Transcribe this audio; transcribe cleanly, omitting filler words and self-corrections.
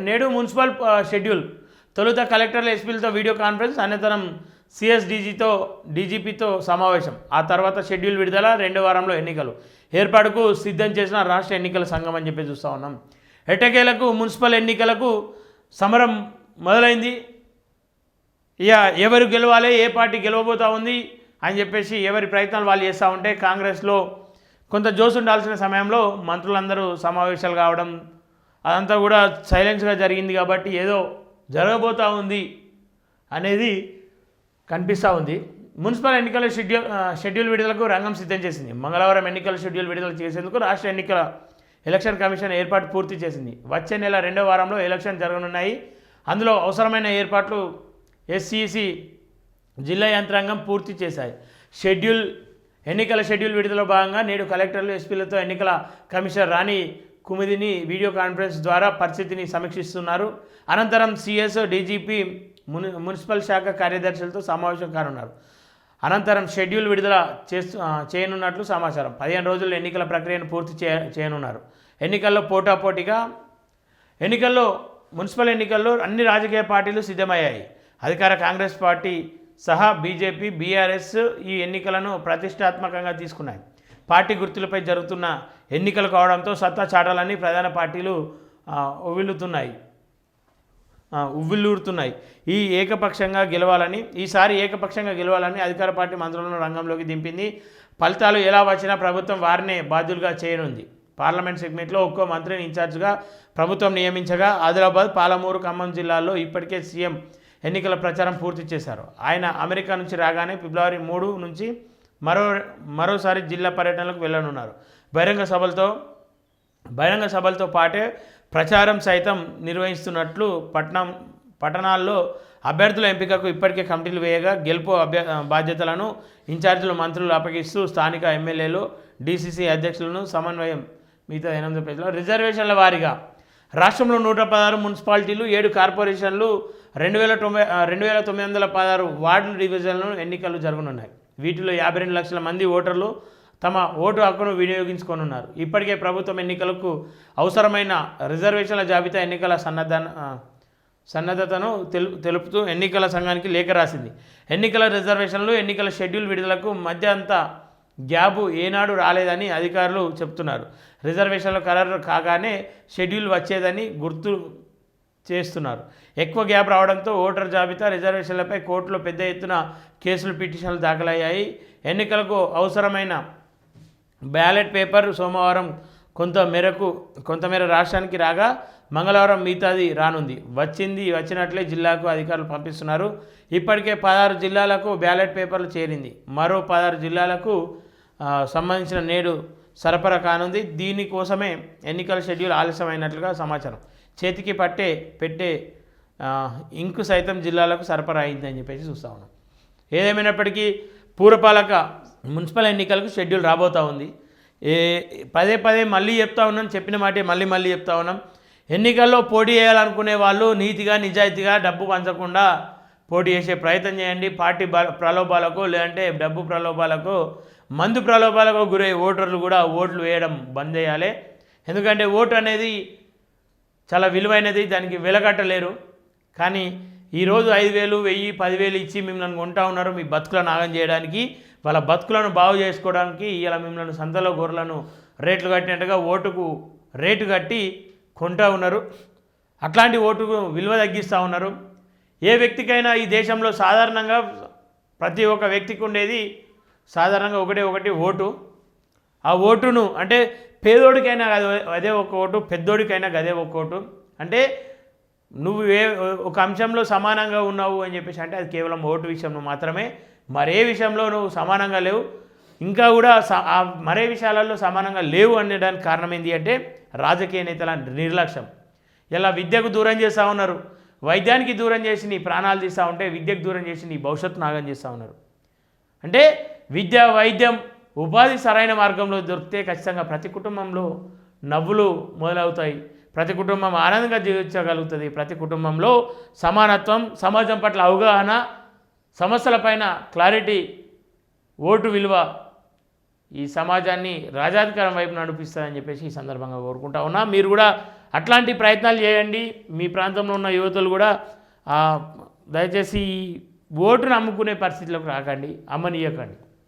నేడు municipal schedule తొలుత కలెక్టర్ల ఎస్పీలతో వీడియో కాన్ఫరెన్స్, అనంతరం డీజీపీతో సమావేశం. ఆ తర్వాత షెడ్యూల్ విడుదల, 2వ వారంలో ఎన్నికలు ఏర్పాటుకు సిద్ధం చేసిన రాష్ట్ర ఎన్నికల సంఘం అని చెప్పి చూస్తూ ఉన్నాం. ఎట్టకేలకు మున్సిపల్ ఎన్నికలకు సమరం మొదలైంది. ఇక ఎవరు గెలవాలి, ఏ పార్టీ గెలవబోతూ ఉంది అని చెప్పేసి ఎవరి ప్రయత్నాలు వాళ్ళు చేస్తూ ఉంటే, కాంగ్రెస్లో కొంత జోసు ఉండాల్సిన సమయంలో మంత్రులందరూ సమావేశాలు కావడం అదంతా కూడా సైలెన్స్గా జరిగింది. కాబట్టి ఏదో జరగబోతూ ఉంది అనేది కనిపిస్తూ ఉంది. మున్సిపల్ ఎన్నికల షెడ్యూల్ విడుదలకు రంగం సిద్ధం చేసింది. మంగళవారం ఎన్నికల షెడ్యూల్ విడుదల చేసేందుకు రాష్ట్ర ఎలక్షన్ కమిషన్ ఏర్పాటు పూర్తి చేసింది. వచ్చే నెల 2వ వారంలో ఎలక్షన్ జరగనున్నాయి. అందులో అవసరమైన ఏర్పాట్లు ఎస్సీసీ జిల్లా యంత్రాంగం పూర్తి చేశాయి. ఎన్నికల షెడ్యూల్ విడుదలలో భాగంగా నేడు కలెక్టర్లు, ఎస్పీలతో ఎన్నికల కమిషనర్ రాణి కుమిదిని వీడియో కాన్ఫరెన్స్ ద్వారా పరిస్థితిని సమీక్షిస్తున్నారు. అనంతరం సీఎస్, డీజీపీ, మున్సిపల్ శాఖ కార్యదర్శులతో సమావేశం కానున్నారు. అనంతరం షెడ్యూల్ విడుదల చేయనున్నట్లు సమాచారం. 15 రోజుల్లో ఎన్నికల ప్రక్రియను పూర్తి చేయనున్నారు. మున్సిపల్ ఎన్నికల్లో అన్ని రాజకీయ పార్టీలు సిద్ధమయ్యాయి. అధికార కాంగ్రెస్ పార్టీ సహా బీజేపీ, బీఆర్ఎస్ ఈ ఎన్నికలను ప్రతిష్టాత్మకంగా తీసుకున్నాయి. పార్టీ గుర్తులపై జరుగుతున్న ఎన్నికలు కావడంతో సత్తా చాటాలని ప్రధాన పార్టీలు ఉవ్విల్లూరుతున్నాయి. ఈసారి ఏకపక్షంగా గెలవాలని అధికార పార్టీ మంత్రులను రంగంలోకి దింపింది. ఫలితాలు ఎలా వచ్చినా ప్రభుత్వం వారినే బాధ్యులుగా చేయనుంది. పార్లమెంట్ సెగ్మెంట్లో ఒక్కో మంత్రిని ఇన్ఛార్జ్గా ప్రభుత్వం నియమించగా ఆదిలాబాద్, పాలమూరు, ఖమ్మం జిల్లాల్లో ఇప్పటికే సీఎం ఎన్నికల ప్రచారం పూర్తి చేశారు. ఆయన అమెరికా నుంచి రాగానే ఫిబ్రవరి 3 నుంచి మరోసారి జిల్లా పర్యటనలకు వెళ్ళనున్నారు. బహిరంగ సభలతో పాటే ప్రచారం సైతం నిర్వహిస్తున్నట్లు పట్టణాల్లో అభ్యర్థుల ఎంపికకు ఇప్పటికే కమిటీలు వేయగా గెలుపు బాధ్యతలను ఇన్ఛార్జీలు, మంత్రులు అప్పగిస్తూ స్థానిక ఎమ్మెల్యేలు, డీసీసీ అధ్యక్షులను సమన్వయం. మిగతా 8 పేజీలో రిజర్వేషన్ల వారీగా రాష్ట్రంలో 116 మున్సిపాలిటీలు, 7 కార్పొరేషన్లు, 2916 వార్డు డివిజన్లు ఎన్నికలు జరగనున్నాయి. వీటిలో 52 లక్షల మంది ఓటర్లు తమ ఓటు హక్కును వినియోగించుకోనున్నారు. ఇప్పటికే ప్రభుత్వం ఎన్నికలకు అవసరమైన రిజర్వేషన్ల జాబితా, ఎన్నికల సన్నద్ధతను తెలుపుతూ ఎన్నికల సంఘానికి లేఖ రాసింది. ఎన్నికల రిజర్వేషన్లు, ఎన్నికల షెడ్యూల్ విడుదలకు మధ్య అంత గ్యాబు ఏనాడు రాలేదని అధికారులు చెబుతున్నారు. రిజర్వేషన్లు ఖరారు కాగానే షెడ్యూల్ వచ్చేదని గుర్తు చేస్తున్నారు. ఎక్కువ గ్యాప్ రావడంతో ఓటర్ జాబితా, రిజర్వేషన్లపై కోర్టులో పెద్ద ఎత్తున కేసులు, పిటిషన్లు దాఖలయ్యాయి. ఎన్నికలకు అవసరమైన బ్యాలెట్ పేపర్ సోమవారం కొంతమేర రాష్ట్రానికి రాగా మంగళవారం మిగతాది రానుంది. వచ్చినట్లే జిల్లాకు అధికారులు పంపిస్తున్నారు. ఇప్పటికే 16 జిల్లాలకు బ్యాలెట్ పేపర్లు చేరింది. మరో 16 జిల్లాలకు సంబంధించిన నేడు సరఫరా కానుంది. దీనికోసమే ఎన్నికల షెడ్యూల్ ఆలస్యమైనట్లుగా సమాచారం. చేతికి పెట్టే ఇంకు సైతం జిల్లాలకు సరఫరా అయిందని చెప్పేసి చూస్తూ ఉన్నాం. ఏదేమైనప్పటికీ పూరపాలక మున్సిపల్ ఎన్నికలకు షెడ్యూల్ రాబోతూ ఉంది. పదే మళ్ళీ చెప్తా ఉన్నాం, చెప్పిన మాటే మళ్ళీ చెప్తా ఉన్నాం. ఎన్నికల్లో పోటీ చేయాలనుకునే వాళ్ళు నీతిగా, నిజాయితీగా, డబ్బు పంచకుండా పోటీ చేసే ప్రయత్నం చేయండి. పార్టీ ప్రలోభాలకు, లేదంటే డబ్బు ప్రలోభాలకు, మందు ప్రలోభాలకు గురై ఓటర్లు కూడా ఓట్లు వేయడం బంద్ చేయాలి. ఎందుకంటే ఓటు అనేది చాలా విలువైనది, దానికి వెలకట్టలేరు. కానీ ఈరోజు 5,000, 1,000, 10,000 ఇచ్చి మిమ్మల్ని కొంటా ఉన్నారు మీ బతుకులను ఆగం చేయడానికి, వాళ్ళ బతుకులను బాగు చేసుకోవడానికి. ఇలా మిమ్మల్ని సంతలో గొర్రెలను రేట్లు కట్టినట్టుగా ఓటుకు రేటు కట్టి కొంటా ఉన్నారు. అట్లాంటి ఓటుకు విలువ తగ్గిస్తూ ఉన్నారు. ఏ వ్యక్తికైనా ఈ దేశంలో సాధారణంగా ప్రతి ఒక్క వ్యక్తికి ఉండేది సాధారణంగా ఒకటి ఓటు. ఆ ఓటును అంటే పేదోడికైనా అదే ఒక ఓటు, పెద్దోడికైనా అదే ఒక ఓటు. అంటే నువ్వు ఒక అంశంలో సమానంగా ఉన్నావు అని చెప్పేసి అంటే అది కేవలం ఓటు విషయంలో మాత్రమే. మరే విషయంలో నువ్వు సమానంగా లేవు. ఇంకా కూడా మరే విషయాలలో సమానంగా లేవు అనడానికి కారణం ఏంటి అంటే రాజకీయ నేతల నిర్లక్ష్యం. ఇలా విద్యకు దూరం చేస్తూ ఉన్నారు, వైద్యానికి దూరం చేసి నీ ప్రాణాలు తీస్తూ ఉంటే, విద్యకు దూరం చేసి నీ భవిష్యత్తు నాగం చేస్తూ ఉన్నారు. అంటే విద్య, వైద్యం, ఉపాధి సరైన మార్గంలో దొరికితే ఖచ్చితంగా ప్రతి కుటుంబంలో నవ్వులు మొదలవుతాయి, ప్రతి కుటుంబం ఆనందంగా జీవించగలుగుతుంది. ప్రతి కుటుంబంలో సమానత్వం, సమాజం పట్ల అవగాహన, సమస్యలపైన క్లారిటీ, ఓటు విలువ ఈ సమాజాన్ని రాజాధికారం వైపు నడిపిస్తుందని చెప్పేసి ఈ సందర్భంగా కోరుకుంటా ఉన్నా. మీరు కూడా అట్లాంటి ప్రయత్నాలు చేయండి. మీ ప్రాంతంలో ఉన్న యువతులు కూడా దయచేసి ఓటును అమ్ముకునే పరిస్థితిలోకి రాకండి, అమ్మనీయకండి.